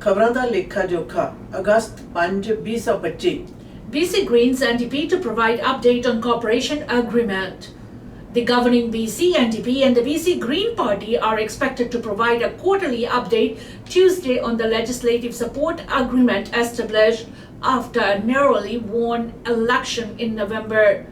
Khabran Da Lekha Jokha, August 5, 2025. BC Greens NDP to provide update on cooperation agreement. The governing BC NDP and the BC Green Party are expected to provide a quarterly update Tuesday on the legislative support agreement established after a narrowly won election in November.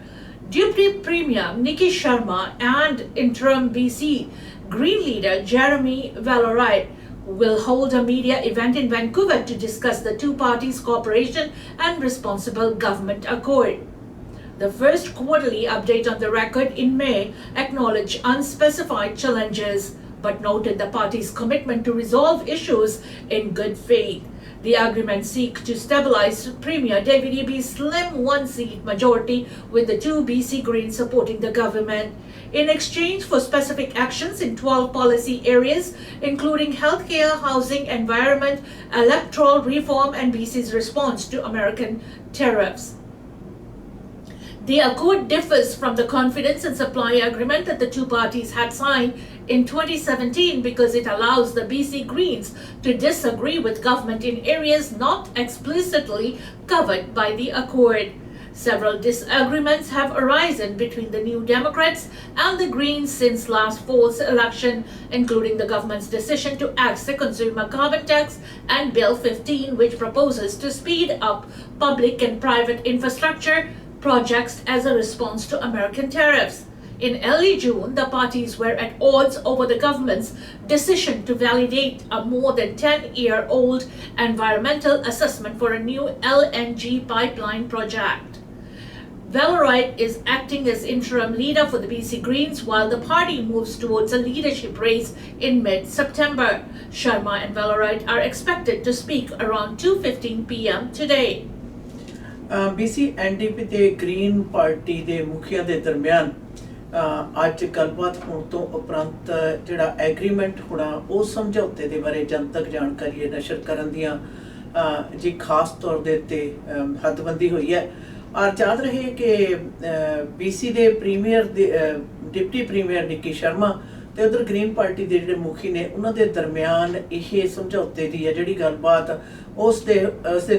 Deputy Premier Nikki Sharma and interim BC Green leader Jeremy Valorite will hold a media event in Vancouver to discuss the two parties' cooperation and responsible government accord. The first quarterly update on the record in May acknowledged unspecified challenges but noted the parties' commitment to resolve issues in good faith. The agreement seeks to stabilize Premier David Eby's slim one-seat majority with the two BC Greens supporting the government in exchange for specific actions in 12 policy areas, including healthcare, housing, environment, electoral reform, and BC's response to American tariffs. The accord differs from the confidence and supply agreement that the two parties had signed in 2017 because it allows the BC Greens to disagree with government in areas not explicitly covered by the accord. Several disagreements have arisen between the New Democrats and the Greens since last fall's election, including the government's decision to axe the consumer carbon tax and Bill 15, which proposes to speed up public and private infrastructure projects as a response to American tariffs. In early June, the parties were at odds over the government's decision to validate a more than 10-year-old environmental assessment for a new LNG pipeline project. Valorite is acting as interim leader for the BC Greens while the party moves towards a leadership race in mid-September. Sharma and Valorite are expected to speak around 2:15 p.m. today. BC NDP ਤੇ green party ਦੇ ਮੁਖੀਆਂ ਦੇ ਦਰਮਿਆਨ ਅੱਜ ਗੱਲਬਾਤ ਹੋਣ ਤੋਂ ਉਪਰੰਤ ਜਿਹੜਾ ਐਗਰੀਮੈਂਟ ਹੋਣਾ ਉਹ ਸਮਝੌਤੇ ਦੇ ਬਾਰੇ ਜਨਤਕ ਜਾਣਕਾਰੀ ਨਸ਼ਰ ਕਰਨ ਦੀਆਂ ਜੀ ਖਾਸ ਤੌਰ ਦੇ ਉੱਤੇ ਹੱਦਬੰਦੀ ਹੋਈ ਹੈ। ਔਰ ਯਾਦ ਰਹੇ ਕਿ BC ਦੇ ਪ੍ਰੀਮੀਅਰ ਡਿਪਟੀ ਪ੍ਰੀਮੀਅਰ ਨਿੱਕੀ ਸ਼ਰਮਾ ਤੇ ਉਧਰ ਗ੍ਰੀਨ ਪਾਰਟੀ ਦੇ ਜਿਹੜੇ ਮੁਖੀ ਨੇ ਉਹਨਾਂ ਦੇ ਦਰਮਿਆਨ ਇਹ ਸਮਝੌਤੇ ਦੀ ਹੈ ਜਿਹੜੀ ਗੱਲਬਾਤ ਉਸ ਦੇ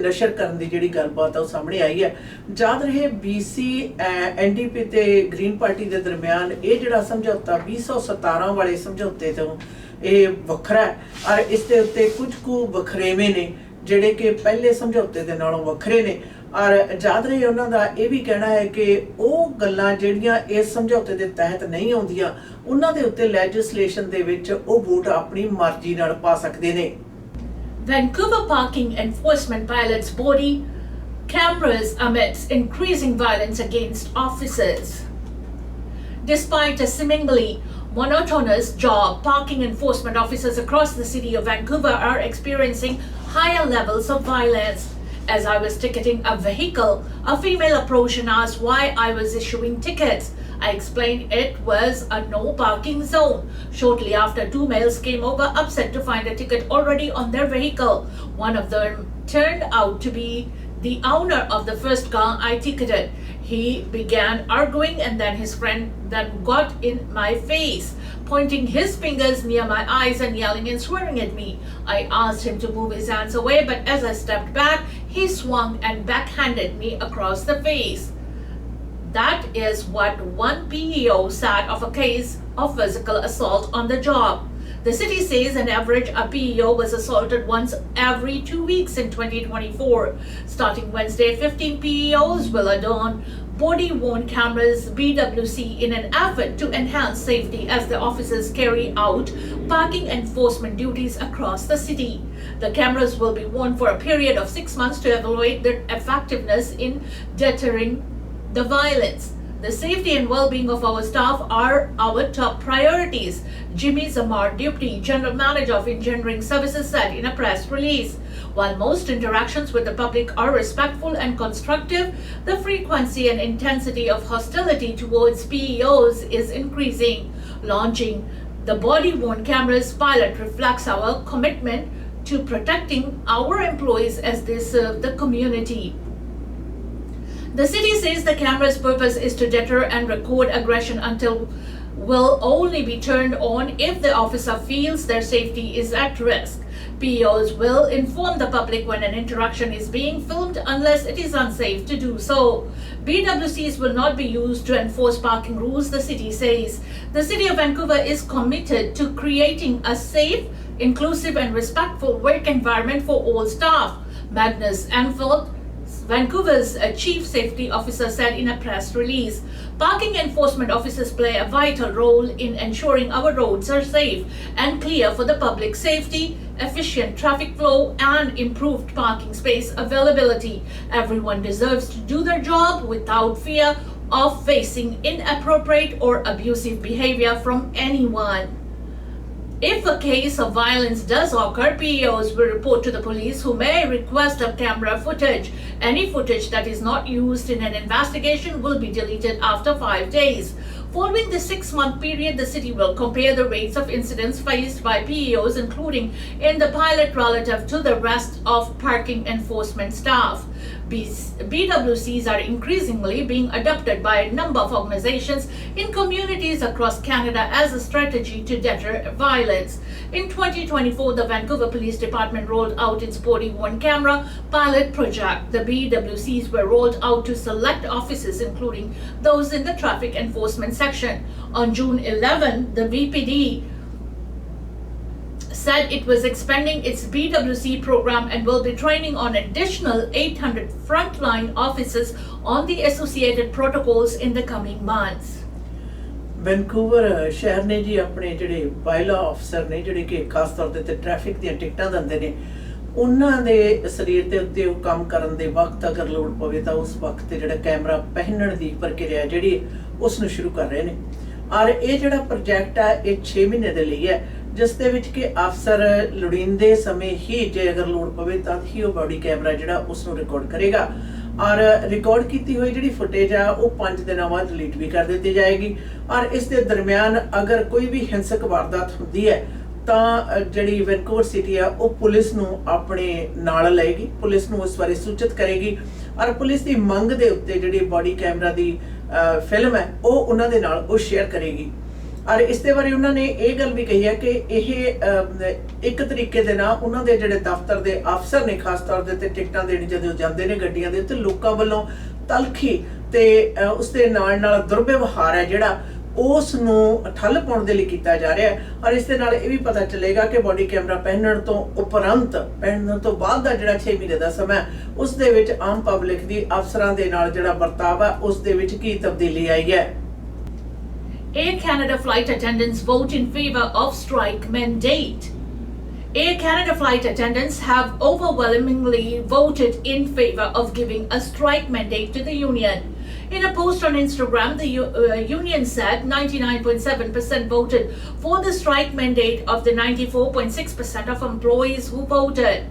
ਨਸ਼ਰ ਕਰਨ ਦੀ ਜਿਹੜੀ ਗੱਲਬਾਤ ਉਹ ਸਾਹਮਣੇ ਆਈ ਹੈ। ਯਾਦ ਰਹੇ BC NDP ਤੇ ਗ੍ਰੀਨ ਪਾਰਟੀ ਦੇ ਦਰਮਿਆਨ ਇਹ ਜਿਹੜਾ ਸਮਝੌਤਾ 2017 ਵਾਲੇ ਸਮਝੌਤੇ ਤੋਂ ਇਹ ਵੱਖਰਾ ਹੈ ਔਰ ਇਸ ਦੇ ਉੱਤੇ ਕੁਝ ਕੁ ਵਖਰੇਵੇਂ ਨੇ ਜਿਹੜੇ ਕਿ ਪਹਿਲੇ ਸਮਝੌਤੇ ਦੇ ਨਾਲੋਂ ਵੱਖਰੇ ਨੇ। ਔਰ ਯਾਦ ਰਹੇ ਉਹਨਾਂ ਦਾ ਇਹ ਵੀ ਕਹਿਣਾ ਹੈ ਕਿ ਉਹ ਗੱਲਾਂ ਜਿਹੜੀਆਂ ਇਸ ਸਮਝੌਤੇ ਦੇ ਤਹਿਤ ਨਹੀਂ ਆਉਂਦੀਆਂ ਉਹਨਾਂ ਦੇ ਉੱਤੇ ਲੈਜਿਸਲੇਸ਼ਨ ਦੇ ਵਿੱਚ ਉਹ ਵੋਟ ਆਪਣੀ ਮਰਜ਼ੀ ਨਾਲ ਪਾ ਸਕਦੇ ਨੇ। Vancouver parking enforcement pilots body cameras amidst increasing violence against officers. Despite a seemingly monotonous job, parking enforcement officers across the city of Vancouver are experiencing higher levels of violence. As I was ticketing a vehicle, a female approached and asked why I was issuing tickets. I explained it was a no parking zone. Shortly after, two males came over upset to find a ticket already on their vehicle. One of them turned out to be the owner of the first car I ticketed. He began arguing and then his friend then got in my face, pointing his fingers near my eyes and yelling and swearing at me. I asked him to move his hands away, but as I stepped back, he swung and backhanded me across the face. That is what one PEO said of a case of physical assault on the job. The city says on average a PEO was assaulted once every 2 weeks in 2024. Starting Wednesday, 15 PEOs will adorn body-worn cameras BWC in an effort to enhance safety as the officers carry out parking enforcement duties across the city. The cameras will be worn for a period of 6 months to evaluate their effectiveness in deterring the violence. The safety and well-being of our staff are our top priorities, Jimmy Zamar, Deputy General Manager of Engineering Services, said in a press release. While most interactions with the public are respectful and constructive, the frequency and intensity of hostility towards PEOs is increasing. Launching the body-worn cameras pilot reflects our commitment to protecting our employees as they serve the community. The city says the camera's purpose is to deter and record aggression until will only be turned on if the officer feels their safety is at risk. POs will inform the public when an interaction is being filmed unless it is unsafe to do so. BWCs will not be used to enforce parking rules, the city says. The City of Vancouver is committed to creating a safe, inclusive and respectful work environment for all staff. Magnus Anfield, Vancouver's Chief Safety Officer, said in a press release. Parking enforcement officers play a vital role in ensuring our roads are safe and clear for the public safety, efficient traffic flow, and improved parking space availability. Everyone deserves to do their job without fear of facing inappropriate or abusive behavior from anyone. If a case of violence does occur, PEOs will report to the police, who may request a camera footage. Any footage that is not used in an investigation will be deleted after 5 days. Following the 6-month period, the city will compare the rates of incidents faced by PEOs, including in the pilot, relative to the rest of parking enforcement staff. BWCs are increasingly being adopted by a number of organizations in communities across Canada as a strategy to deter violence. In 2024, the Vancouver Police Department rolled out its Body Worn Camera pilot project. The BWCs were rolled out to select offices, including those in the traffic enforcement section. On June 11, the VPD said it was expanding its BWC program and will be training on additional 800 frontline officers on the associated protocols in the coming months. Vancouver ਸ਼ਹਿਰ ਨੇ ਜੀ ਆਪਣੇ ਜਿਹੜੇ ਬਾਇਲਾ ਅਫਸਰ ਨੇ ਜਿਹੜੇ ਕਿ ਖਾਸ ਤੌਰ ਤੇ ਟ੍ਰੈਫਿਕ ਦੀਆਂ ਟਿਕਟਾਂ ਦਿੰਦੇ ਨੇ, ਉਹਨਾਂ ਦੇ ਸਰੀਰ ਦੇ ਉੱਤੇ ਉਹ ਕੰਮ ਕਰਨ ਦੇ ਵਕਤ ਅਗਰ ਲੋੜ ਪਵੇ ਤਾਂ ਉਸ ਵਕਤ ਤੇ ਜਿਹੜਾ ਕੈਮਰਾ ਪਹਿਨਣ ਦੀ ਪ੍ਰਕਿਰਿਆ ਜਿਹੜੀ ਉਸ ਨੂੰ ਸ਼ੁਰੂ ਕਰ ਰਹੇ ਨੇ। ਔਰ ਇਹ ਜਿਹੜਾ ਪ੍ਰੋਜੈਕਟ ਹੈ ਇਹ 6 ਮਹੀਨੇ ਦੇ ਲਈ ਹੈ, ਜਿਸ ਦੇ ਵਿੱਚ ਕਿ ਅਫਸਰ ਲੋੜੀਂਦੇ ਸਮੇਂ ਹੀ ਜੇ ਅਗਰ ਲੋੜ ਪਵੇ ਤਾਂ ਹੀ ਉਹ ਬੋਡੀ ਕੈਮਰਾ ਜਿਹੜਾ ਉਸ ਨੂੰ ਰਿਕਾਰਡ ਕਰੇਗਾ। ਔਰ ਰਿਕਾਰਡ ਕੀਤੀ ਹੋਈ ਜਿਹੜੀ ਫੁਟੇਜ ਆ ਉਹ 5 ਦਿਨਾਂ ਬਾਅਦ ਡਿਲੀਟ ਵੀ ਕਰ ਦਿੱਤੀ ਜਾਏਗੀ। ਔਰ ਇਸ ਦੇ ਦਰਮਿਆਨ ਅਗਰ ਕੋਈ ਵੀ ਹਿੰਸਕ ਵਾਰਦਾਤ ਹੁੰਦੀ ਹੈ ਤਾਂ ਜਿਹੜੀ ਵੈਨਕੂਵਰ ਸਿਟੀ ਆ ਉਹ ਪੁਲਿਸ ਨੂੰ ਆਪਣੇ ਨਾਲ ਲਏਗੀ, ਪੁਲਿਸ ਨੂੰ ਇਸ ਬਾਰੇ ਸੂਚਿਤ ਕਰੇਗੀ। ਔਰ ਪੁਲਿਸ ਦੀ ਮੰਗ ਦੇ ਉੱਤੇ ਜਿਹੜੀ ਬੋਡੀ ਕੈਮਰਾ ਦੀ ਫਿਲਮ ਹੈ ਉਹ ਉਹਨਾਂ ਦੇ ਨਾਲ ਉਹ ਸ਼ੇਅਰ ਕਰੇਗੀ। ਔਰ ਇਸ ਦੇ ਬਾਰੇ ਉਹਨਾਂ ਨੇ ਇਹ ਗੱਲ ਵੀ ਕਹੀ ਹੈ ਕਿ ਇਹ ਇੱਕ ਤਰੀਕੇ ਦੇ ਨਾਲ ਉਹਨਾਂ ਦੇ ਜਿਹੜੇ ਦਫ਼ਤਰ ਦੇ ਅਫਸਰ ਨੇ, ਖਾਸ ਤੌਰ ਦੇ ਟਿਕਟਾਂ ਦੇਣ ਜਦੋਂ ਜਾਂਦੇ ਨੇ ਗੱਡੀਆਂ ਦੇ ਉੱਤੇ, ਲੋਕਾਂ ਵੱਲੋਂ ਤਲਖੀ ਤੇ ਉਸ ਦੇ ਨਾਲ ਦੁਰਵਿਵਹਾਰ ਹੈ ਜਿਹੜਾ ਉਸ ਨੂੰ ਠੱਲ ਪਾਉਣ ਦੇ ਲਈ ਕੀਤਾ ਜਾ ਰਿਹਾ ਹੈ। ਔਰ ਇਸ ਦੇ ਨਾਲ ਇਹ ਵੀ ਪਤਾ ਚੱਲੇਗਾ ਕਿ ਬੋਡੀ ਕੈਮਰਾ ਪਹਿਨਣ ਤੋਂ ਬਾਅਦ ਦਾ ਜਿਹੜਾ 6 ਮਹੀਨੇ ਦਾ ਸਮਾਂ ਉਸ ਦੇ ਵਿੱਚ ਆਮ ਪਬਲਿਕ ਦੀ ਅਫਸਰਾਂ ਦੇ ਨਾਲ ਜਿਹੜਾ ਵਰਤਾਵਾ ਉਸ ਦੇ ਵਿੱਚ ਕੀ ਤਬਦੀਲੀ ਆਈ ਹੈ। Air Canada flight attendants vote in favor of strike mandate. Air Canada flight attendants have overwhelmingly voted in favor of giving a strike mandate to the union. In a post on Instagram, the union said 99.7% voted for the strike mandate of the 94.6% of employees who voted.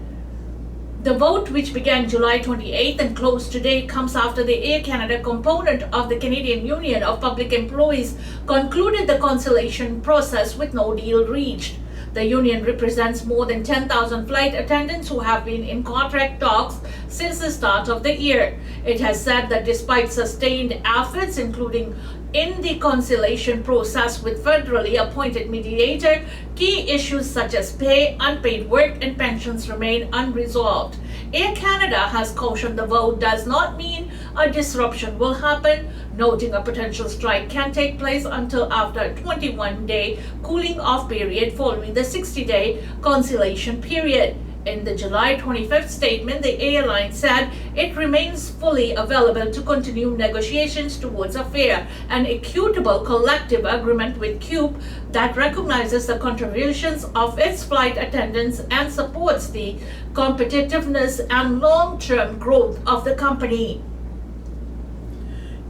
The vote, which began July 28th and closed today, comes after the Air Canada component of the Canadian Union of Public Employees concluded the conciliation process with no deal reached. The union represents more than 10,000 flight attendants who have been in contract talks since the start of the year. It has said that despite sustained efforts, including in the conciliation process with federally appointed mediator, key issues such as pay, unpaid work and pensions remain unresolved. Air Canada has cautioned the vote does not mean a disruption will happen, noting a potential strike can take place until after a 21-day cooling off period following the 60-day conciliation period. In the July 25th statement, the airline said it remains fully available to continue negotiations towards a fair and equitable collective agreement with CUPE that recognizes the contributions of its flight attendants and supports the competitiveness and long-term growth of the company.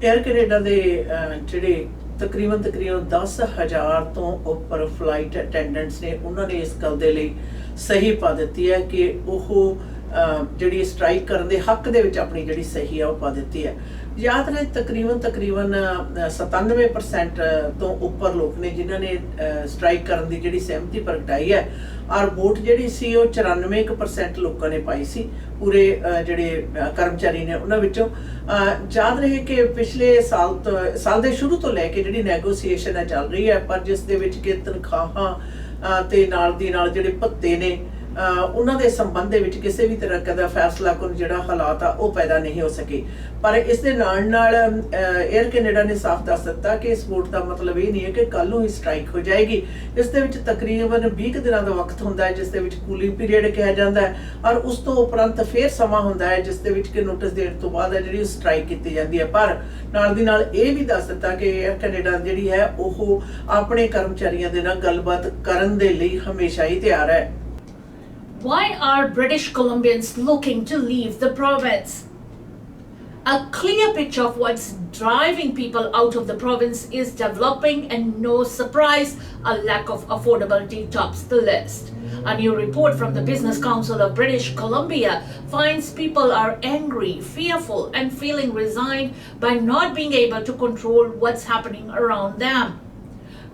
Air Canada ਦੇ ਜਿਹੜੇ ਤਕਰੀਬਨ 10,000 ਤੋਂ ਉੱਪਰ flight attendants ਨੇ, ਉਹਨਾਂ ਨੇ ਇਸ ਗੱਲ ਦੇ ਲਈ ਸਹੀ ਪਾ ਦਿੱਤੀ ਹੈ ਕਿ ਉਹ ਜਿਹੜੀ ਸਟ੍ਰਾਈਕ ਕਰਨ ਦੇ ਹੱਕ ਦੇ ਵਿੱਚ ਆਪਣੀ ਜਿਹੜੀ ਸਹੀ ਆ ਉਹ ਪਾ ਦਿੱਤੀ ਹੈ। ਯਾਦ ਰਹੇ ਤਕਰੀਬਨ 97% ਤੋਂ ਉੱਪਰ ਲੋਕ ਨੇ ਜਿਨ੍ਹਾਂ ਨੇ ਸਟ੍ਰਾਈਕ ਕਰਨ ਦੀ ਜਿਹੜੀ ਸਹਿਮਤੀ ਪ੍ਰਗਟਾਈ ਹੈ। ਔਰ ਵੋਟ ਜਿਹੜੀ ਸੀ ਉਹ 94% ਲੋਕਾਂ ਨੇ ਪਾਈ ਸੀ, ਪੂਰੇ ਜਿਹੜੇ ਕਰਮਚਾਰੀ ਨੇ ਉਹਨਾਂ ਵਿੱਚੋਂ। ਯਾਦ ਰਹੇ ਕਿ ਪਿਛਲੇ ਸਾਲ ਦੇ ਸ਼ੁਰੂ ਤੋਂ ਲੈ ਕੇ ਜਿਹੜੀ ਨੈਗੋਸੀਏਸ਼ਨ ਹੈ ਚੱਲ ਰਹੀ ਹੈ, ਪਰ ਜਿਸ ਦੇ ਵਿੱਚ ਕਿ ਤਨਖਾਹਾਂ ਤੇ ਨਾਲ ਦੀ ਨਾਲ ਜਿਹੜੇ ਭੱਤੇ ਨੇ ਉਹਨਾਂ ਦੇ ਸੰਬੰਧ ਦੇ ਵਿੱਚ ਕਿਸੇ ਵੀ ਤਰ੍ਹਾਂ ਦਾ ਫੈਸਲਾਕੁਨ ਜਿਹੜਾ ਹਾਲਾਤ ਆ ਉਹ ਪੈਦਾ ਨਹੀਂ ਹੋ ਸਕੇ। ਪਰ ਇਸ ਦੇ ਨਾਲ ਨਾਲ 에ਅਰ ਕੈਨੇਡਾ ਨੇ ਸਾਫ਼ ਦੱਸ ਦਿੱਤਾ ਕਿ ਇਸ ਵੋਟ ਦਾ ਮਤਲਬ ਇਹ ਨਹੀਂ ਹੈ ਕਿ ਕੱਲ੍ਹ ਨੂੰ ਹੀ ਸਟ੍ਰਾਈਕ ਹੋ ਜਾਏਗੀ। ਇਸ ਦੇ ਵਿੱਚ ਤਕਰੀਬਨ 20 ਦਿਨਾਂ ਦਾ ਵਕਤ ਹੁੰਦਾ ਹੈ, ਜਿਸ ਦੇ ਵਿੱਚ ਕੂਲਿੰਗ ਪੀਰੀਅਡ ਕਿਹਾ ਜਾਂਦਾ ਹੈ, ਔਰ ਉਸ ਤੋਂ ਉਪਰੰਤ ਫਿਰ ਸਮਾਂ ਹੁੰਦਾ ਹੈ ਜਿਸ ਦੇ ਵਿੱਚ ਕਿ ਨੋਟਿਸ ਦੇਣ ਤੋਂ ਬਾਅਦ ਹੈ ਜਿਹੜੀ ਸਟ੍ਰਾਈਕ ਕੀਤੀ ਜਾਂਦੀ ਹੈ। ਪਰ ਨਾਲ ਦੀ ਨਾਲ ਇਹ ਵੀ ਦੱਸ ਦਿੱਤਾ ਕਿ 에ਅਰ ਕੈਨੇਡਾ ਜਿਹੜੀ ਹੈ ਉਹ ਆਪਣੇ ਕਰਮਚਾਰੀਆਂ ਦੇ ਨਾਲ ਗੱਲਬਾਤ ਕਰਨ ਦੇ ਲਈ ਹਮੇਸ਼ਾ ਹੀ ਤਿਆਰ ਹੈ। Why are British Columbians looking to leave the province? A clear picture of what's driving people out of the province is developing, and no surprise, a lack of affordability tops the list. A new report from the Business Council of British Columbia finds people are angry, fearful, and feeling resigned by not being able to control what's happening around them.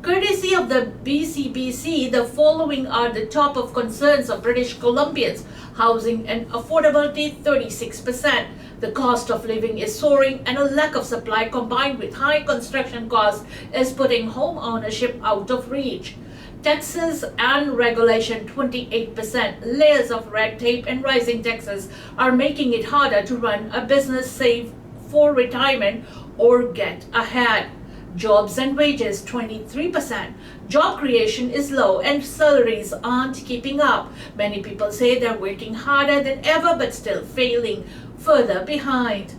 Courtesy of the BCBC, the following are the top of concerns of British Columbians. Housing and affordability, 36%. The cost of living is soaring, and a lack of supply combined with high construction costs is putting home ownership out of reach. Taxes and regulation, 28%. Layers of red tape and rising taxes are making it harder to run a business, save for retirement, or get ahead. Jobs and wages, 23%. Job creation is low and salaries aren't keeping up. Many people say they're working harder than ever but still failing further behind.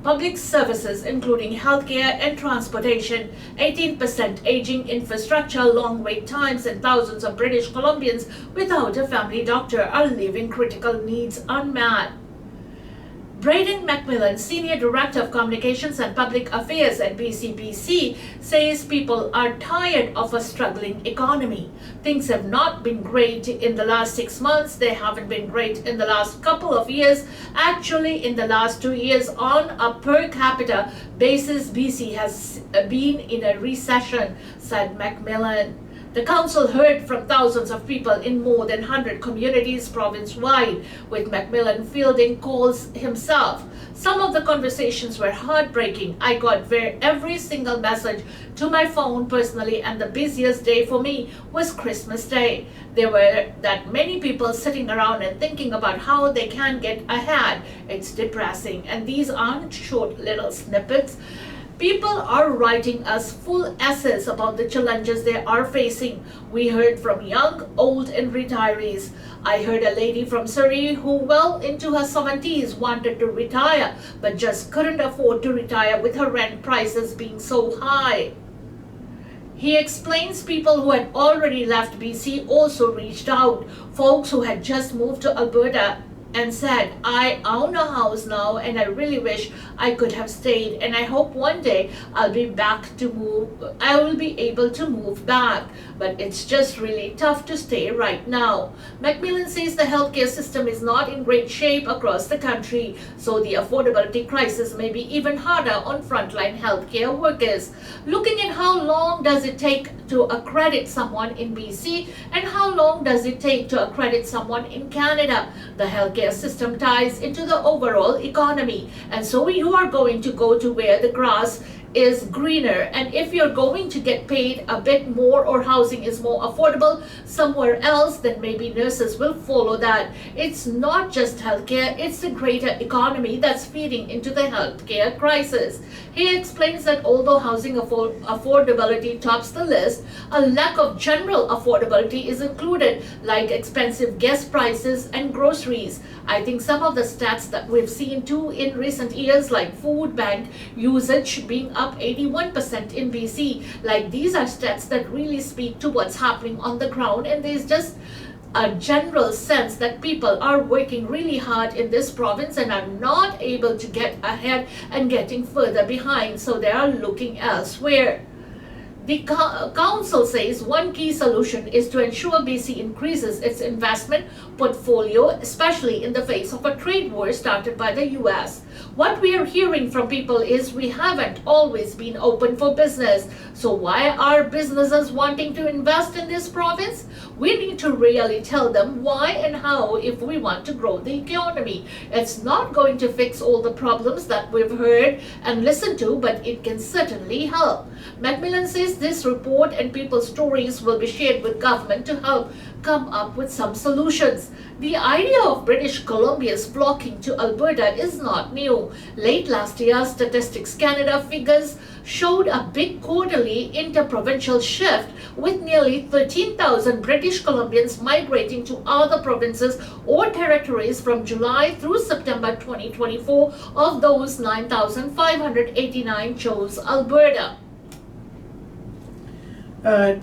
Public services, including healthcare and transportation, 18%. Aging infrastructure, long wait times, and thousands of British Columbians without a family doctor are leaving critical needs unmet. Braden McMillan, Senior Director of Communications and Public Affairs at BCBC, says people are tired of a struggling economy. Things have not been great in the last 6 months. They haven't been great in the last couple of years. Actually, in the last 2 years, on a per capita basis, BC has been in a recession, said McMillan. The council heard from thousands of people in more than 100 communities province-wide, with McMillan fielding calls himself. Some of the conversations were heartbreaking. I got every single message to my phone personally, and the busiest day for me was Christmas Day. There were that many people sitting around and thinking about how they can get ahead. It's depressing, and these aren't short little snippets. People are writing us full essays about the challenges they are facing. We heard from young, old, and retirees. I heard a lady from Surrey who, well into her 70s, wanted to retire but just couldn't afford to retire with her rent prices being so high. He explains people who had already left BC also reached out. Folks who had just moved to Alberta and said, I own a house now and I really wish I could have stayed, and I hope one day I will be able to move back, but it's just really tough to stay right now. McMillan says the healthcare system is not in great shape across the country, so the affordability crisis may be even harder on frontline healthcare workers. Looking at how long does it take to accredit someone in BC and how long does it take to accredit someone in Canada, the healthcare system ties into the overall economy, and so you are going to go to where the grass is greener, and if you're going to get paid a bit more or housing is more affordable somewhere else, then maybe nurses will follow that. It's not just healthcare, it's the greater economy that's feeding into the healthcare crisis. He explains that although housing affordability tops the list, a lack of general affordability is included, like expensive gas prices and groceries. I think some of the stats that we've seen too in recent years, like food bank usage being up 81% in BC, like these are stats that really speak to what's happening on the ground, and there's just a general sense that people are working really hard in this province and are not able to get ahead and getting further behind, so they are looking elsewhere. The council says one key solution is to ensure BC increases its investment portfolio, especially in the face of a trade war started by the US. What we are hearing from people is we haven't always been open for business. So why are businesses wanting to invest in this province? We need to really tell them why and how if we want to grow the economy. It's not going to fix all the problems that we've heard and listened to, but it can certainly help. McMillan says this report and people's stories will be shared with government to help come up with some solutions. The idea of British Columbians flocking to Alberta is not new. Late last year, Statistics Canada figures showed a big quarterly interprovincial shift, with nearly 13,000 British Columbians migrating to other provinces or territories from July through September 2024. Of those, 9,589 chose Alberta.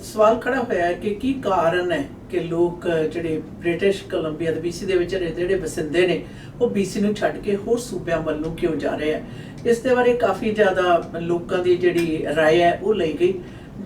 ਸਵਾਲ ਖੜਾ ਹੋਇਆ ਹੈ ਕਿ ਕੀ ਕਾਰਨ ਹੈ ਕਿ ਲੋਕ ਜਿਹੜੇ ਬ੍ਰਿਟਿਸ਼ ਕੋਲੰਬੀਆ ਦੇ BC ਦੇ ਵਿੱਚ ਜਿਹੜੇ ਵਸਿੰਦੇ ਨੇ ਉਹ BC ਨੂੰ ਛੱਡ ਕੇ ਹੋਰ ਸੂਬਿਆਂ ਵੱਲ ਨੂੰ ਕਿਉਂ ਜਾ ਰਹੇ ਆ। ਇਸ ਦੇ ਬਾਰੇ ਕਾਫੀ ਜ਼ਿਆਦਾ ਲੋਕਾਂ ਦੀ ਜਿਹੜੀ ਰਾਏ ਹੈ ਉਹ ਲਈ ਗਈ,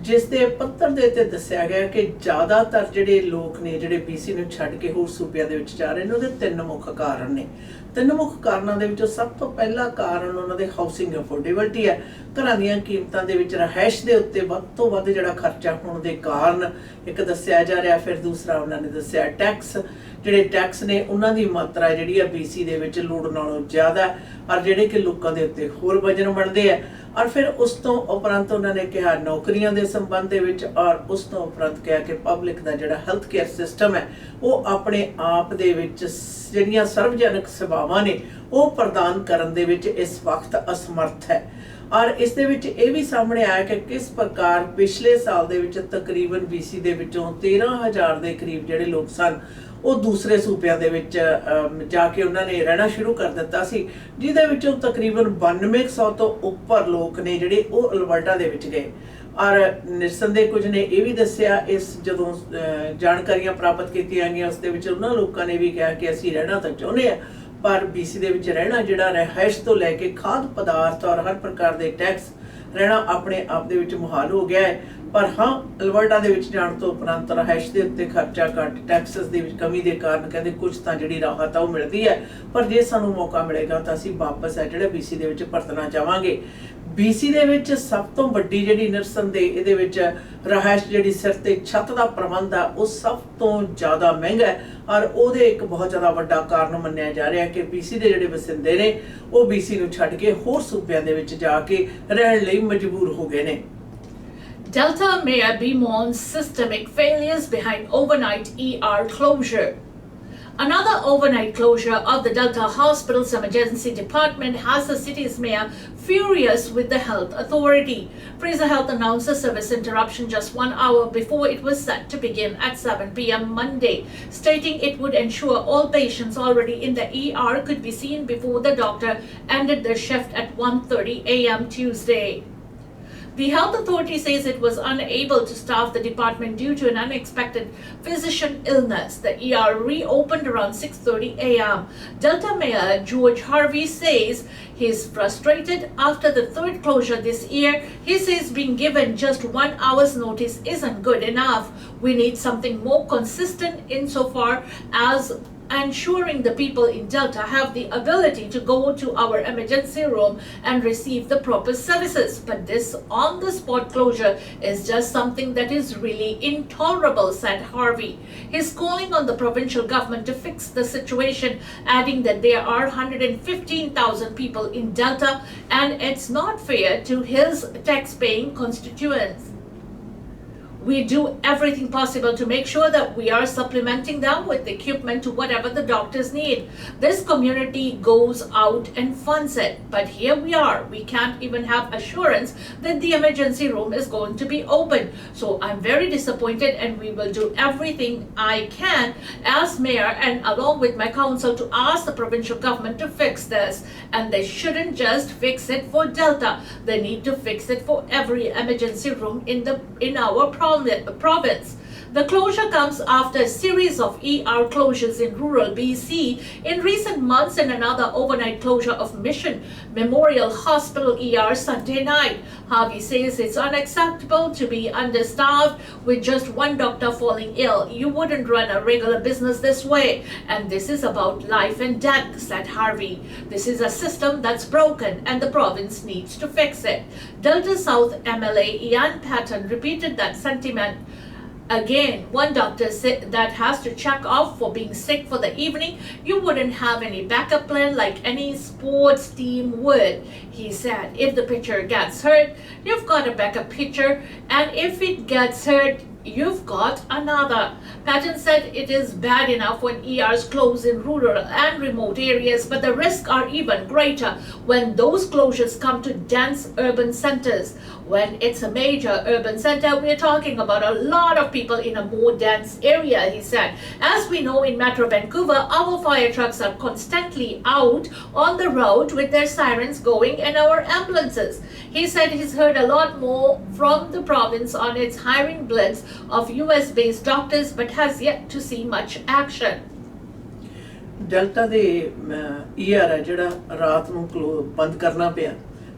ਜਿਸ ਦੇ ਪੱਤਰ ਦੇ ਉੱਤੇ ਦੱਸਿਆ ਗਿਆ ਕਿ ਜ਼ਿਆਦਾਤਰ ਜਿਹੜੇ ਲੋਕ ਨੇ ਜਿਹੜੇ BC ਨੂੰ ਛੱਡ ਕੇ ਹੋਰ ਸੂਬਿਆਂ ਦੇ ਵਿੱਚ ਜਾ ਰਹੇ ਨੇ, ਉਹਦੇ ਤਿੰਨ ਮੁੱਖ ਕਾਰਨ ਨੇ। ਤਿੰਨ ਮੁੱਖ ਕਾਰਨਾਂ ਦੇ ਵਿੱਚੋਂ ਸਭ ਤੋਂ ਪਹਿਲਾ ਕਾਰਨ ਉਹਨਾਂ ਦੇ ਹਾਊਸਿੰਗ ਅਫੋਰਡੇਬਿਲਟੀ ਹੈ। ਘਰਾਂ ਦੀਆਂ ਕੀਮਤਾਂ ਦੇ ਵਿੱਚ ਰਹਿائش ਦੇ ਉੱਤੇ ਵੱਧ ਤੋਂ ਵੱਧ ਜਿਹੜਾ ਖਰਚਾ ਹੋਣ ਦੇ ਕਾਰਨ ਇੱਕ ਦੱਸਿਆ ਜਾ ਰਿਹਾ। ਫਿਰ ਦੂਸਰਾ ਉਹਨਾਂ ਨੇ ਦੱਸਿਆ ਟੈਕਸ, ਜਿਹੜੇ ਟੈਕਸ ਨੇ ਉਹਨਾਂ ਦੀ ਮਾਤਰਾ ਜਿਹੜੀ ਆ BC ਦੇ ਵਿੱਚ ਲੋੜ ਨਾਲੋਂ ਜ਼ਿਆਦਾ, ਔਰ ਜਿਹੜੇ ਕਿ ਲੋਕਾਂ ਦੇ ਉੱਤੇ ਹੋਰ ਵਜਨ ਬਣਦੇ ਆ। ਔਰ ਫਿਰ ਉਸ ਤੋਂ ਉਪਰੰਤ ਉਹਨਾਂ ਨੇ ਕਿਹਾ ਨੌਕਰੀਆਂ ਦੇ ਸੰਬੰਧ ਦੇ ਵਿੱਚ, ਔਰ ਉਸ ਤੋਂ ਉਪਰੰਤ ਕਿਹਾ ਕਿ ਪਬਲਿਕ ਦਾ ਜਿਹੜਾ ਹੈਲਥ ਕੇਅਰ ਸਿਸਟਮ ਹੈ ਉਹ ਆਪਣੇ ਆਪ ਦੇ ਵਿੱਚ ਜਿਹੜੀਆਂ ਸਰਵਜਨਕ ਸੇਵਾਵਾਂ ਨੇ ਉਹ ਪ੍ਰਦਾਨ ਕਰਨ ਦੇ ਵਿੱਚ ਇਸ ਵਕਤ ਅਸਮਰਥ ਹੈ। ਔਰ ਇਸ ਦੇ ਵਿੱਚ ਇਹ ਵੀ ਸਾਹਮਣੇ ਆਇਆ ਕਿ ਕਿਸ ਪ੍ਰਕਾਰ ਪਿਛਲੇ ਸਾਲ ਦੇ ਵਿੱਚ ਤਕਰੀਬਨ BC ਦੇ ਵਿੱਚੋਂ 13,000 ਦੇ ਕਰੀਬ ਜਿਹੜੇ ਲੋਕ ਸਨ ਉਹ ਦੂਸਰੇ ਸੂਬਿਆਂ ਦੇ ਵਿੱਚ ਜਾ ਕੇ ਉਹਨਾਂ ਨੇ ਰਹਿਣਾ ਸ਼ੁਰੂ ਕਰ ਦਿੱਤਾ ਸੀ, ਜਿਹਦੇ ਵਿੱਚੋਂ ਤਕਰੀਬਨ 9200 ਤੋਂ ਉੱਪਰ ਲੋਕ ਨੇ ਜਿਹੜੇ ਉਹ ਅਲਬਰਟਾ ਦੇ ਵਿੱਚ ਗਏ। ਔਰ ਨਿਰਸੰਦੇਹ ਕੁਝ ਨੇ ਇਹ ਵੀ ਦੱਸਿਆ, ਇਸ ਜਦੋਂ ਜਾਣਕਾਰੀਆਂ ਪ੍ਰਾਪਤ ਕੀਤੀਆਂ ਗਈਆਂ ਉਸ ਦੇ ਵਿੱਚ ਉਹਨਾਂ ਲੋਕਾਂ ਨੇ ਵੀ ਕਿਹਾ ਕਿ ਅਸੀਂ ਰਹਿਣਾ ਤਾਂ ਚਾਹੁੰਦੇ ਹਾਂ, ਪਰ BC ਦੇ ਵਿੱਚ ਰਹਿਣਾ ਜਿਹੜਾ ਰਿਹਾਇਸ਼ ਤੋਂ ਲੈ ਕੇ ਖਾਦ ਪਦਾਰਥ ਔਰ ਹਰ ਪ੍ਰਕਾਰ ਦੇ ਟੈਕਸ ਰਹਿਣਾ ਆਪਣੇ ਆਪ ਦੇ ਵਿੱਚ ਮੁਹਾਲ ਹੋ ਗਿਆ ਹੈ। ਪਰ ਹਾਂ, ਅਲਬਰਟਾ ਦੇ ਵਿੱਚ ਜਾਣ ਤੋਂ ਉਪਰੰਤ ਰਿਹਾਇਸ਼ ਦੇ ਉੱਤੇ ਖਰਚਾ ਘੱਟ, ਟੈਕਸਸ ਦੇ ਵਿੱਚ ਕਮੀ ਦੇ ਕਾਰਨ ਕਹਿੰਦੇ ਕੁਝ ਤਾਂ ਜਿਹੜੀ ਰਾਹਤ ਆ ਉਹ ਮਿਲਦੀ ਹੈ। ਪਰ ਜੇ ਸਾਨੂੰ ਮੌਕਾ ਮਿਲੇਗਾ ਤਾਂ ਅਸੀਂ ਵਾਪਸ ਹੈ ਜਿਹੜਾ BC ਦੇ ਵਿੱਚ ਪਰਤਣਾ ਚਾਹਾਂਗੇ। BC ਦੇ ਵਿੱਚ ਸਭ ਤੋਂ ਵੱਡੀ ਜਿਹੜੀ ਨਿਰਸੰਦੇਹ ਇਹਦੇ ਵਿੱਚ ਰਿਹਾਇਸ਼ ਜਿਹੜੀ ਸਿਰ ਤੇ ਛੱਤ ਦਾ ਪ੍ਰਬੰਧ ਆ ਉਹ ਸਭ ਤੋਂ ਜ਼ਿਆਦਾ ਮਹਿੰਗਾ ਹੈ, ਔਰ ਉਹਦੇ ਇੱਕ ਬਹੁਤ ਜ਼ਿਆਦਾ ਵੱਡਾ ਕਾਰਨ ਮੰਨਿਆ ਜਾ ਰਿਹਾ ਕਿ BC ਦੇ ਜਿਹੜੇ ਵਸਿੰਦੇ ਨੇ ਉਹ BC ਨੂੰ ਛੱਡ ਕੇ ਹੋਰ ਸੂਬਿਆਂ ਦੇ ਵਿੱਚ ਜਾ ਕੇ ਰਹਿਣ ਲਈ ਮਜਬੂਰ ਹੋ ਗਏ ਨੇ। Delta Mayor bemoans systemic failures behind overnight ER closure. Another overnight closure of the Delta Hospital's emergency department has the city's mayor furious with the health authority. Fraser Health announced a service interruption just 1 hour before it was set to begin at 7 p.m. Monday, stating it would ensure all patients already in the ER could be seen before the doctor ended their shift at 1:30 a.m. Tuesday. The health authority says it was unable to staff the department due to an unexpected physician illness. The ER reopened around 6:30 a.m. Delta Mayor George Harvey says he's frustrated after the third closure this year. He says being given just 1 hour's notice isn't good enough. We need something more consistent insofar as ensuring the people in Delta have the ability to go to our emergency room and receive the proper services. But this on-the-spot closure is just something that is really intolerable, said Harvey. He's calling on the provincial government to fix the situation, adding that there are 115,000 people in Delta and it's not fair to his tax-paying constituents. We do everything possible to make sure that we are supplementing them with equipment to whatever the doctors need. This community goes out and funds it. But here we are. We can't even have assurance that the emergency room is going to be open. So I'm very disappointed, and we will do everything I can as mayor and along with my council to ask the provincial government to fix this. And they shouldn't just fix it for Delta. They need to fix it for every emergency room in our province. The closure comes after a series of ER closures in rural BC in recent months and another overnight closure of Mission Memorial Hospital ER Sunday night. Harvey says it's unacceptable to be understaffed with just one doctor falling ill. You wouldn't run a regular business this way. And this is about life and death, said Harvey. This is a system that's broken and the province needs to fix it. Delta South MLA Ian Patton repeated that sentiment. Again, one doctor said that has to check off for being sick for the evening. You wouldn't have any backup plan like any sports team would. He said, if the pitcher gets hurt, you've got a backup pitcher, and if it gets hurt, you've got another. Patton said it is bad enough when ERs close in rural and remote areas, but the risks are even greater when those closures come to dense urban centers. When it's a major urban center, we're talking about a lot of people in a more dense area, he said. As we know, in Metro Vancouver, our fire trucks are constantly out on the road with their sirens going and our ambulances. He said he's heard a lot more from the province on its hiring blitz of US-based doctors, but has yet to see much action. Delta ਦੇ ਈਆਰ ਹੈ ਜਿਹੜਾ ਰਾਤ ਨੂੰ ਬੰਦ ਕਰਨਾ ਪਿਆ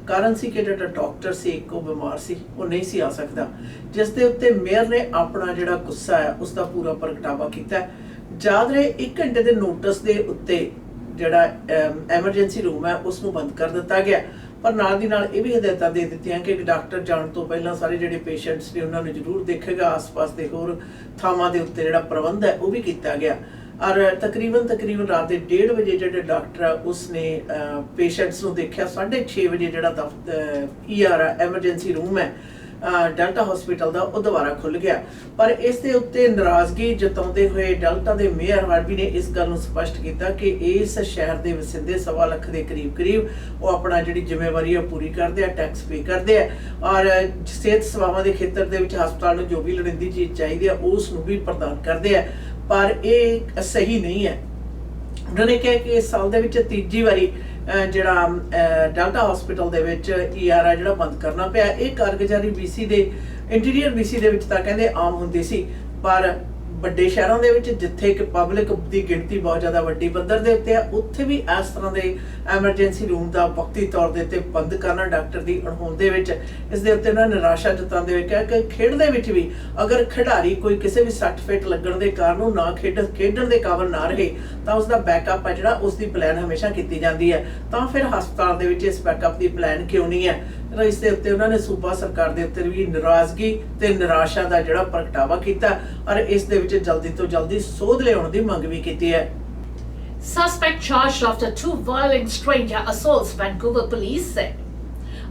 ਕਾਰਨ ਸੀ ਕਿ ਜਿਹੜਾ ਡਾਕਟਰ ਸੀ ਇੱਕ ਉਹ ਬਿਮਾਰ ਸੀ, ਉਹ ਨਹੀਂ ਸੀ ਆ ਸਕਦਾ, ਜਿਸ ਦੇ ਉੱਤੇ ਮੇਅਰ ਨੇ ਆਪਣਾ ਜਿਹੜਾ ਗੁੱਸਾ ਹੈ ਉਸ ਦਾ ਪੂਰਾ ਪ੍ਰਗਟਾਵਾ ਕੀਤਾ। ਯਾਦ ਰਹੇ 1 ਘੰਟੇ ਦੇ ਨੋਟਿਸ ਦੇ ਉੱਤੇ ਜਿਹੜਾ ਐਮਰਜੈਂਸੀ ਰੂਮ ਹੈ ਉਸ ਨੂੰ ਬੰਦ ਕਰ ਦਿੱਤਾ ਗਿਆ, ਪਰ ਨਾਲ ਦੀ ਨਾਲ ਇਹ ਵੀ ਹਦਾਇਤਾਂ ਦੇ ਦਿੱਤੀਆਂ ਕਿ ਡਾਕਟਰ ਜਾਣ ਤੋਂ ਪਹਿਲਾਂ ਸਾਰੇ ਜਿਹੜੇ ਪੇਸ਼ੈਂਟਸ ਨੇ ਉਹਨਾਂ ਨੂੰ ਜ਼ਰੂਰ ਦੇਖੇਗਾ। ਆਸ-ਪਾਸ ਦੇ ਹੋਰ ਥਾਵਾਂ ਦੇ ਉੱਤੇ ਜਿਹੜਾ ਪ੍ਰਬੰਧ ਹੈ ਉਹ ਵੀ ਕੀਤਾ ਗਿਆ। ਔਰ ਤਕਰੀਬਨ ਰਾਤ ਦੇ 1:30 ਵਜੇ ਜਿਹੜੇ ਡਾਕਟਰ ਆ ਉਸਨੇ ਪੇਸ਼ੈਂਟਸ ਨੂੰ ਦੇਖਿਆ। 6:30 ਵਜੇ ਜਿਹੜਾ ਈਆਰ ਐਮਰਜੈਂਸੀ ਰੂਮ ਹੈ ਡੈਲਟਾ ਹਸਪੀਟਲ ਦਾ ਉਹ ਦੁਬਾਰਾ ਖੁੱਲ ਗਿਆ। ਪਰ ਇਸ ਦੇ ਉੱਤੇ ਨਾਰਾਜ਼ਗੀ ਜਤਾਉਂਦੇ ਹੋਏ ਡੈਲਟਾ ਦੇ ਮੇਅਰ ਹਾਰਵੀ ਨੇ ਇਸ ਗੱਲ ਨੂੰ ਸਪਸ਼ਟ ਕੀਤਾ ਕਿ ਇਸ ਸ਼ਹਿਰ ਦੇ ਵਸਿੰਦੇ 1.25 ਲੱਖ ਦੇ ਕਰੀਬ ਉਹ ਆਪਣਾ ਜਿਹੜੀ ਜ਼ਿੰਮੇਵਾਰੀ ਹੈ ਪੂਰੀ ਕਰਦੇ ਆ, ਟੈਕਸ ਪੇ ਕਰਦੇ ਆ ਔਰ ਸਿਹਤ ਸੇਵਾਵਾਂ ਦੇ ਖੇਤਰ ਦੇ ਵਿੱਚ ਹਸਪਤਾਲ ਨੂੰ ਜੋ ਵੀ ਲੋੜੀਂਦੀ ਚੀਜ਼ ਚਾਹੀਦੀ ਆ ਉਸ ਨੂੰ ਵੀ ਪ੍ਰਦਾਨ ਕਰਦੇ ਆ, ਪਰ ਇਹ ਸਹੀ ਨਹੀਂ ਹੈ। ਉਹਨਾਂ ਨੇ ਕਿਹਾ ਕਿ ਇਸ ਸਾਲ ਦੇ ਵਿੱਚ ਤੀਜੀ ਵਾਰੀ ਜਿਹੜਾ ਡੈਲਟਾ ਹਸਪੀਟਲ ਦੇ ਵਿੱਚ ਈਆਰ ਆ ਜਿਹੜਾ ਬੰਦ ਕਰਨਾ ਪਿਆ। ਇਹ ਕਾਰਗੁਜ਼ਾਰੀ BC ਦੇ ਇੰਟੀਰੀਅਰ BC ਦੇ ਵਿੱਚ ਤਾਂ ਕਹਿੰਦੇ ਆਮ ਹੁੰਦੀ ਸੀ, ਪਰ ਵੱਡੇ ਸ਼ਹਿਰਾਂ ਦੇ ਵਿੱਚ ਜਿੱਥੇ ਕਿ ਪਬਲਿਕ ਦੀ ਗਿਣਤੀ ਬਹੁਤ ਜ਼ਿਆਦਾ ਵੱਡੀ ਪੱਧਰ ਦੇ ਉੱਤੇ ਆ ਉੱਥੇ ਵੀ ਇਸ ਤਰ੍ਹਾਂ ਦੇ ਐਮਰਜੈਂਸੀ ਰੂਮ ਦਾ ਵਕਤੀ ਤੌਰ ਦੇ ਉੱਤੇ ਬੰਦ ਕਰਨਾ ਡਾਕਟਰ ਦੀ ਅਣਹੋਂਦ ਦੇ ਵਿੱਚ ਇਸ ਦੇ ਉੱਤੇ ਉਹਨਾਂ ਨਿਰਾਸ਼ਾ ਜਤਾਉਂਦੇ ਹੋਏ ਕਿਹਾ ਕਿ ਖੇਡ ਦੇ ਵਿੱਚ ਵੀ ਅਗਰ ਖਿਡਾਰੀ ਕੋਈ ਕਿਸੇ ਵੀ ਸੱਟ ਫੇਟ ਲੱਗਣ ਦੇ ਕਾਰਨ ਉਹ ਨਾ ਖੇਡਣ ਦੇ ਕਾਬਲ ਨਾ ਰਹੇ ਤਾਂ ਉਸ ਦਾ ਬੈਕਅਪ ਹੈ ਜਿਹੜਾ ਉਸ ਦੀ ਪਲਾਨ ਹਮੇਸ਼ਾ ਕੀਤੀ ਜਾਂਦੀ ਹੈ, ਤਾਂ ਫਿਰ ਹਸਪਤਾਲ ਦੇ ਵਿੱਚ ਇਸ ਬੈਕਅਪ ਦੀ ਪਲਾਨ ਕਿਉਂ ਨਹੀਂ ਹੈ। ਇਸ ਦੇ ਉੱਤੇ ਉਹਨਾਂ ਨੇ ਸੂਬਾ ਸਰਕਾਰ ਦੇ ਉੱਤੇ ਵੀ ਨਾਰਾਜ਼ਗੀ ਤੇ ਨਿਰਾਸ਼ਾ ਦਾ ਜਿਹੜਾ ਪ੍ਰਗਟਾਵਾ ਕੀਤਾ ਔਰ ਇਸ ਦੇ ਵਿੱਚ ਜਲਦੀ ਤੋਂ ਜਲਦੀ ਸੋਧ ਲਿਆਉਣ ਦੀ ਮੰਗ ਵੀ ਕੀਤੀ ਹੈ। Suspect charged after 2 violent stranger assaults, Vancouver police said.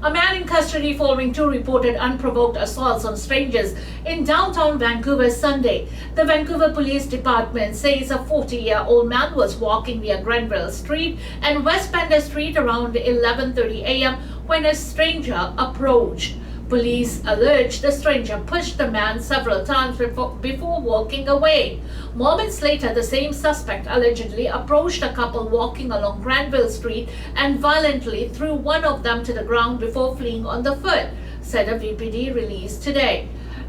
A man in custody following 2 reported unprovoked assaults on strangers in downtown Vancouver Sunday. The Vancouver Police Department says a 40-year-old man was walking near Grenville Street and West Pender Street around 11:30 a.m. when a stranger approached. Police allege the stranger pushed the man several times before walking away. Moments later, the same suspect allegedly approached a couple walking along Granville Street and violently threw one of them to the ground before fleeing on the foot, said a VPD release today.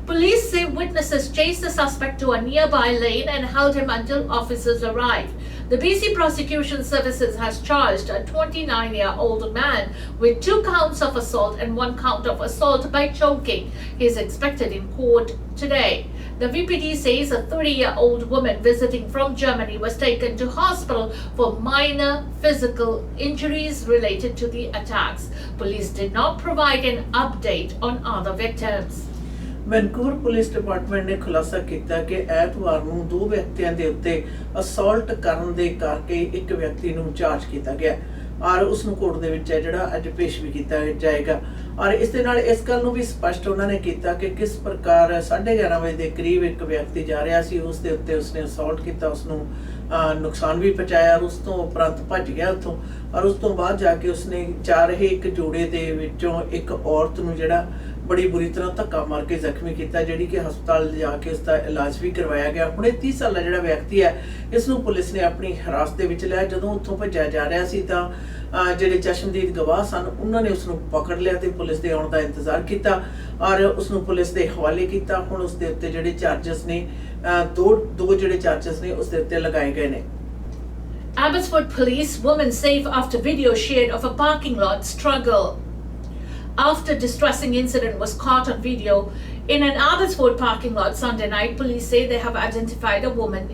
Police say witnesses chased the suspect to a nearby lane and held him until officers arrived. The BC Prosecution Services has charged a 29-year-old man with 2 counts of assault and 1 count of assault by choking. He is expected in court today. The VPD says a 30-year-old woman visiting from Germany was taken to hospital for minor physical injuries related to the attacks. Police did not provide an update on other victims. Vancouver police department ਨੇ ਖੁਲਾਸਾ ਕੀਤਾ ਕਿ ਐਤਵਾਰ ਨੂੰ 2 ਵਿਅਕਤੀਆਂ ਦੇ ਉੱਤੇ assault ਕਰਨ ਦੇ ਕਰਕੇ ਇੱਕ ਵਿਅਕਤੀ ਨੂੰ ਚਾਰਜ ਕੀਤਾ ਗਿਆ ਔਰ ਉਸ ਨੂੰ ਕੋਰਟ ਦੇ ਵਿੱਚ ਜਿਹੜਾ ਅੱਜ ਪੇਸ਼ ਵੀ ਕੀਤਾ ਜਾਏਗਾ। ਔਰ ਇਸ ਦੇ ਨਾਲ ਇਸ ਗੱਲ ਨੂੰ ਵੀ ਸਪਸ਼ਟ ਉਹਨਾਂ ਨੇ ਕੀਤਾ ਕਿ ਕਿਸ ਪ੍ਰਕਾਰ 11:30 ਵਜੇ ਦੇ ਕਰੀਬ ਇੱਕ ਵਿਅਕਤੀ ਜਾ ਰਿਹਾ ਸੀ, ਉਸ ਦੇ ਉੱਤੇ ਉਸਨੇ ਅਸੌਲਟ ਕੀਤਾ, ਉਸ ਨੂੰ ਨੁਕਸਾਨ ਵੀ ਪਹੁੰਚਾਇਆ ਔਰ ਉਸ ਤੋਂ ਉਪਰੰਤ ਭੱਜ ਗਿਆ ਉੱਥੋਂ ਔਰ ਉਸ ਤੋਂ ਬਾਅਦ ਜਾ ਕੇ ਉਸਨੇ ਜਾ ਰਹੇ ਇੱਕ ਜੋੜੇ ਦੇ ਵਿੱਚੋਂ ਇੱਕ ਔਰਤ ਨੂੰ ਜਿਹੜਾ ਬੜੀ ਬੁਰੀ ਤਰ੍ਹਾਂ ਧੱਕਾ ਮਾਰ ਕੇ ਜ਼ਖਮੀ ਕੀਤਾ, ਜਿਹੜੀ ਕਿ ਹਸਪਤਾਲ ਜਾ ਕੇ ਉਸ ਦਾ ਇਲਾਜ ਵੀ ਕਰਵਾਇਆ ਗਿਆ। ਹੁਣ ਇਹ 30 ਸਾਲਾ ਜਿਹੜਾ ਵਿਅਕਤੀ ਹੈ ਇਸ ਨੂੰ ਪੁਲਿਸ ਨੇ ਆਪਣੀ ਹਿਰਾਸਤ ਦੇ ਵਿੱਚ ਲਿਆ। ਜਦੋਂ ਉੱਥੋਂ ਭੱਜਿਆ ਜਾ ਰਿਹਾ ਸੀ ਤਾਂ ਜਿਹੜੇ ਚਸ਼ਮਦੀਦ ਗਵਾਹ ਸਨ ਉਹਨਾਂ ਨੇ ਉਸ ਨੂੰ ਪਕੜ ਲਿਆ ਤੇ ਪੁਲਿਸ ਦੇ ਆਉਣ ਦਾ ਇੰਤਜ਼ਾਰ ਕੀਤਾ ਔਰ ਉਸ ਨੂੰ ਪੁਲਿਸ ਦੇ ਹਵਾਲੇ ਕੀਤਾ। ਹੁਣ ਉਸ ਦੇ ਉੱਤੇ ਜਿਹੜੇ ਚਾਰਜਸ ਨੇ ਦੋ ਜਿਹੜੇ ਚਾਰਜਸ ਨੇ ਉਸ ਦੇ ਉੱਤੇ ਲਗਾਏ ਗਏ ਨੇ। Abbotsford police, woman safe after video shared of a parking lot struggle. After distressing incident was caught on video in an Abbotsford parking lot Sunday night, police say they have identified a woman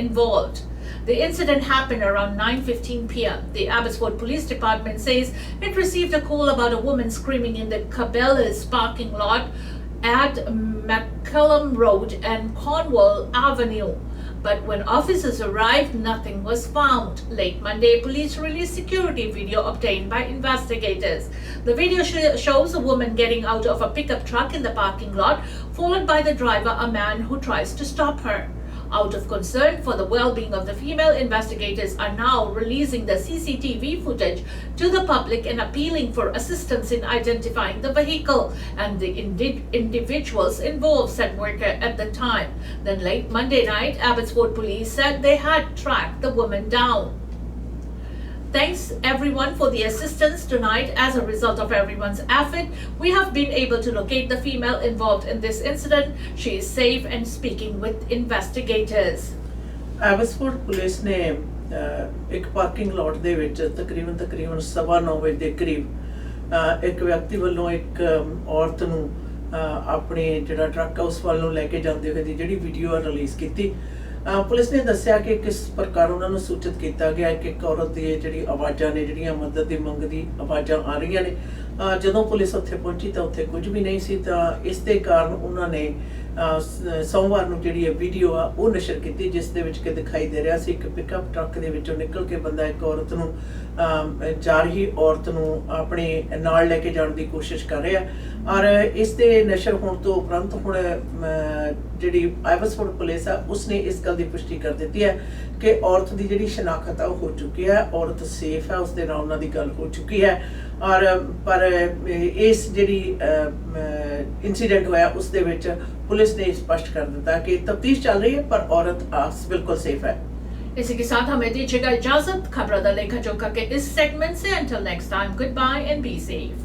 involved. The incident happened around 9:15 p.m. The Abbotsford Police Department says it received a call about a woman screaming in the Cabela's parking lot at McCallum Road and Cornwall Avenue. But when officers arrived, nothing was found. Late Monday, police released security video obtained by investigators. The video shows a woman getting out of a pickup truck in the parking lot, followed by the driver, a man who tries to stop her. Out of concern for the well-being of the female, investigators are now releasing the CCTV footage to the public and appealing for assistance in identifying the vehicle and the individuals involved, said worker at the time. Then late Monday night, Abbotsford police said they had tracked the woman down. Thanks everyone for the assistance tonight. As a result of everyone's effort, we have been able to locate the female involved in this incident. She is safe and speaking with investigators. Abbotsford police ਨੇ ਇੱਕ parking ਲੋਟ ਦੇ ਵਿੱਚ ਤਕਰੀਬਨ 9:15 ਵਜੇ ਦੇ ਕਰੀਬ ਇੱਕ ਵਿਅਕਤੀ ਵੱਲੋਂ ਇੱਕ ਔਰਤ ਨੂੰ ਆਪਣੇ ਜਿਹੜਾ ਟਰੱਕ ਹਾਊਸ ਵੱਲ ਨੂੰ ਲੈ ਕੇ ਜਾਂਦੇ ਹੋਏ ਦੀ ਜਿਹੜੀ ਵੀਡੀਓ ਰਿਲੀਜ਼ ਕੀਤੀ। ਪੁਲਿਸ ਨੇ ਦੱਸਿਆ ਕਿ ਕਿਸ ਪ੍ਰਕਾਰ ਉਹਨਾਂ ਨੂੰ ਸੂਚਿਤ ਕੀਤਾ ਗਿਆ ਕਿ ਇੱਕ ਔਰਤ ਦੀ ਜਿਹੜੀ ਆਵਾਜ਼ਾਂ ਨੇ ਜਿਹੜੀਆਂ ਮਦਦ ਦੀ ਮੰਗ ਦੀ ਆਵਾਜ਼ਾਂ ਆ ਰਹੀਆਂ ਨੇ। ਜਦੋਂ ਪੁਲਿਸ ਉੱਥੇ ਪਹੁੰਚੀ ਤਾਂ ਉੱਥੇ ਕੁਝ ਵੀ ਨਹੀਂ ਸੀ, ਤਾਂ ਇਸ ਦੇ ਕਾਰਨ ਉਹਨਾਂ ਨੇ ਸੋਮਵਾਰ ਨੂੰ ਜਿਹੜੀ ਵੀਡੀਓ ਆ ਉਹ ਨਸ਼ਰ ਕੀਤੀ, ਜਿਸ ਦੇ ਵਿੱਚ ਕਿ ਦਿਖਾਈ ਦੇ ਰਿਹਾ ਸੀ ਇੱਕ ਪਿਕਅਪ ਟਰੱਕ ਦੇ ਵਿੱਚੋਂ ਨਿਕਲ ਕੇ ਬੰਦਾ ਇੱਕ ਔਰਤ ਨੂੰ ਜਾ ਰਹੀ ਔਰਤ ਨੂੰ ਆਪਣੇ ਨਾਲ ਲੈ ਕੇ ਜਾਣ ਦੀ ਕੋਸ਼ਿਸ਼ ਕਰ ਰਿਹਾ। ਔਰ ਇਸ ਦੇ ਨਸ਼ਰ ਹੋਣ ਤੋਂ ਉਪਰੰਤ ਹੁਣ ਜਿਹੜੀ ਐਬਸਫੋਰਡ ਪੁਲਿਸ ਆ ਉਸਨੇ ਇਸ ਗੱਲ ਦੀ ਪੁਸ਼ਟੀ ਕਰ ਦਿੱਤੀ ਹੈ ਕਿ ਔਰਤ ਦੀ ਜਿਹੜੀ ਸ਼ਨਾਖਤ ਆ ਉਹ ਹੋ ਚੁੱਕੀ ਹੈ, ਔਰਤ ਸੇਫ ਹੈ, ਉਸਦੇ ਨਾਲ ਉਹਨਾਂ ਦੀ ਗੱਲ ਹੋ ਚੁੱਕੀ ਹੈ। ਔਰ ਪਰ ਇਸ ਜਿਹੜੀ इंसिडेंट होया उस दे विच पुलिस ने स्पष्ट कर दिता कि तफ्तीश चल रही है पर औरत बिल्कुल सेफ है। इसी के साथ हमें दीजिएगा इजाजत खबरों दा लेखा जोखा के इस सेगमेंट से। Until next time, goodbye and be safe.